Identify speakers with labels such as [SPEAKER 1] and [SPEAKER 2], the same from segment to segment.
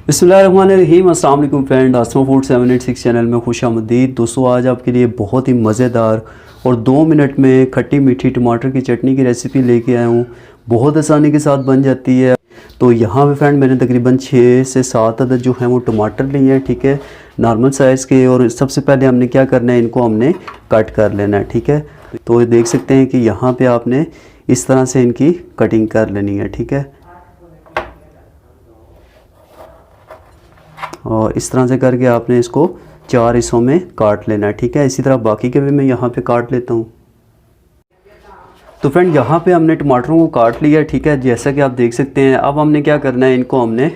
[SPEAKER 1] बिस्मिल्लाहिर्रहमानिर्रहीम। अस्सलाम वालेकुम फ्रेंड, आसमा फूड 786 चैनल में खुश आमदीद। दोस्तों आज आपके लिए बहुत ही मज़ेदार और 2 मिनट में खट्टी मीठी टमाटर की चटनी की रेसिपी लेके आया हूँ। बहुत आसानी के साथ बन जाती है। तो यहाँ पे फ्रेंड मैंने तकरीबन 6 से 7 अदद जो है वो टमाटर लिए हैं, ठीक है, नॉर्मल साइज़ के। और सबसे पहले हमने क्या करना है, इनको हमने कट कर लेना है, ठीक है। तो ये देख सकते हैं कि यहाँ पर आपने इस तरह से इनकी कटिंग कर लेनी है, ठीक है। और इस तरह से करके आपने इसको 4 हिस्सों में काट लेना है, ठीक है। इसी तरह बाकी के भी मैं यहाँ पे काट लेता हूँ। तो फ्रेंड यहाँ पे हमने टमाटरों को काट लिया, ठीक है, जैसा कि आप देख सकते हैं। अब हमने क्या करना है, इनको हमने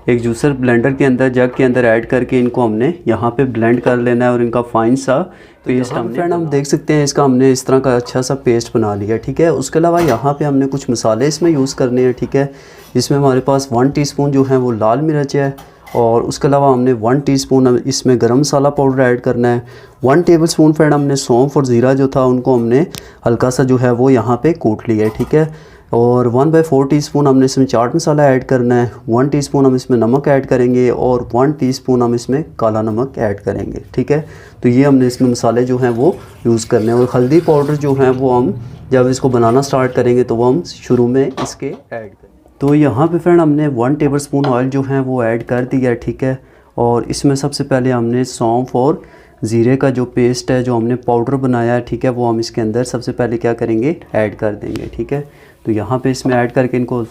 [SPEAKER 1] एक जूसर ब्लेंडर के अंदर, जग के अंदर ऐड करके इनको हमने यहाँ पे ब्लेंड कर लेना है और इनका फाइन सा पेस्ट फ्रेंड हम देख सकते हैं। इसका हमने इस तरह का अच्छा सा पेस्ट बना लिया, ठीक है। उसके अलावा यहाँ पे हमने कुछ मसाले इसमें यूज़ करने हैं, ठीक है। इसमें हमारे पास 1 टीस्पून जो है वो लाल मिर्च है, और उसके अलावा हमने 1 टीस्पून इसमें गरम मसाला पाउडर ऐड करना है। 1 टेबलस्पून फ्रेंड हमने सौंफ और ज़ीरा जो था उनको हमने हल्का सा जो है वो यहाँ पे कूट लिया है, ठीक है। और 1/4 टीस्पून हमने इसमें चाट मसाला ऐड करना है। 1 टीस्पून हम इसमें नमक ऐड करेंगे और 1 टीस्पून हम इसमें काला नमक ऐड करेंगे, ठीक है। तो ये हमने इसमें मसाले जो हैं वो यूज़ करने हैं। और हल्दी पाउडर जो है वो हम जब इसको बनाना स्टार्ट करेंगे तो वो हम शुरू में इसके ऐड करेंगे। तो यहाँ पे फ्रेंड हमने 1 टेबलस्पून ऑयल जो है वो ऐड कर दिया है, ठीक है। और इसमें सबसे पहले हमने सौंफ और ज़ीरे का जो पेस्ट है, जो हमने पाउडर बनाया है, ठीक है, वो हम इसके अंदर सबसे पहले क्या करेंगे, ऐड कर देंगे, ठीक है। तो यहाँ पे इसमें ऐड करके इनको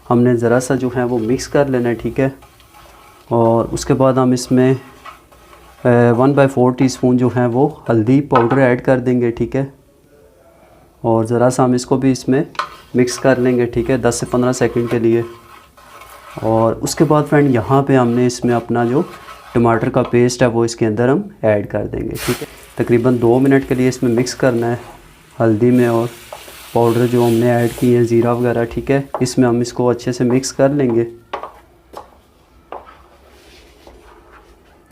[SPEAKER 1] हमने ज़रा सा जो है वो मिक्स कर लेना है, ठीक है। और उसके बाद हम इसमें 1/4 टीस्पून जो है वो हल्दी पाउडर ऐड कर देंगे, ठीक है। और ज़रा सा हम इसको भी इसमें मिक्स कर लेंगे, ठीक है, 10 से 15 सेकंड के लिए। और उसके बाद फ्रेंड यहाँ पे हमने इसमें अपना जो टमाटर का पेस्ट है वो इसके अंदर हम ऐड कर देंगे, ठीक है। तकरीबन 2 मिनट के लिए इसमें मिक्स करना है हल्दी में, और पाउडर जो हमने ऐड की है ज़ीरा वगैरह, ठीक है, इसमें हम इसको अच्छे से मिक्स कर लेंगे।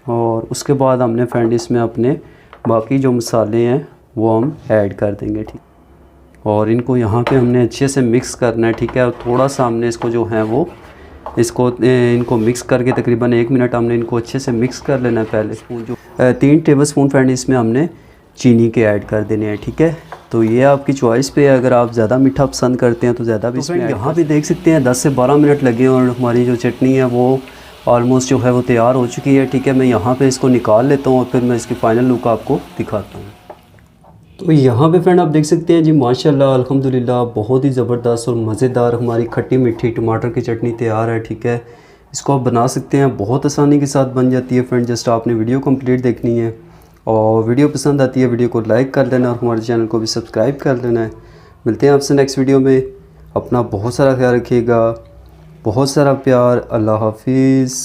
[SPEAKER 1] और उसके बाद हमने फ्रेंड इसमें अपने बाकी जो मसाले हैं वो हम ऐड कर देंगे, ठीक। और इनको यहाँ पे हमने अच्छे से मिक्स करना है, ठीक है। और थोड़ा सा हमने इसको जो है वो इनको मिक्स करके तकरीबन 1 मिनट हमने इनको अच्छे से मिक्स कर लेना है। पहले स्पून जो 3 टेबलस्पून फ्रेंड इसमें हमने चीनी के ऐड कर देने हैं, ठीक है। तो ये आपकी चॉइस पे है, अगर आप ज़्यादा मीठा पसंद करते हैं तो ज़्यादा भी इसमें। यहाँ भी देख सकते हैं 10 से 12 मिनट लगे और हमारी जो चटनी है वो ऑलमोस्ट जो है वो तैयार हो चुकी है, ठीक है। मैं यहाँ पर इसको निकाल लेता हूँ और फिर मैं इसकी फ़ाइनल लुक आपको दिखाता हूँ। तो यहाँ पे फ्रेंड आप देख सकते हैं जी, माशाल्लाह अल्हम्दुलिल्लाह बहुत ही ज़बरदस्त और मज़ेदार हमारी खट्टी मीठी टमाटर की चटनी तैयार है, ठीक है। इसको आप बना सकते हैं, बहुत आसानी के साथ बन जाती है फ्रेंड। जस्ट आपने वीडियो कंप्लीट देखनी है, और वीडियो पसंद आती है वीडियो को लाइक कर देना और हमारे चैनल को भी सब्सक्राइब कर लेना है। मिलते हैं आपसे नेक्स्ट वीडियो में। अपना बहुत सारा ख्याल रखिएगा, बहुत सारा प्यार। अल्लाह हाफिज़।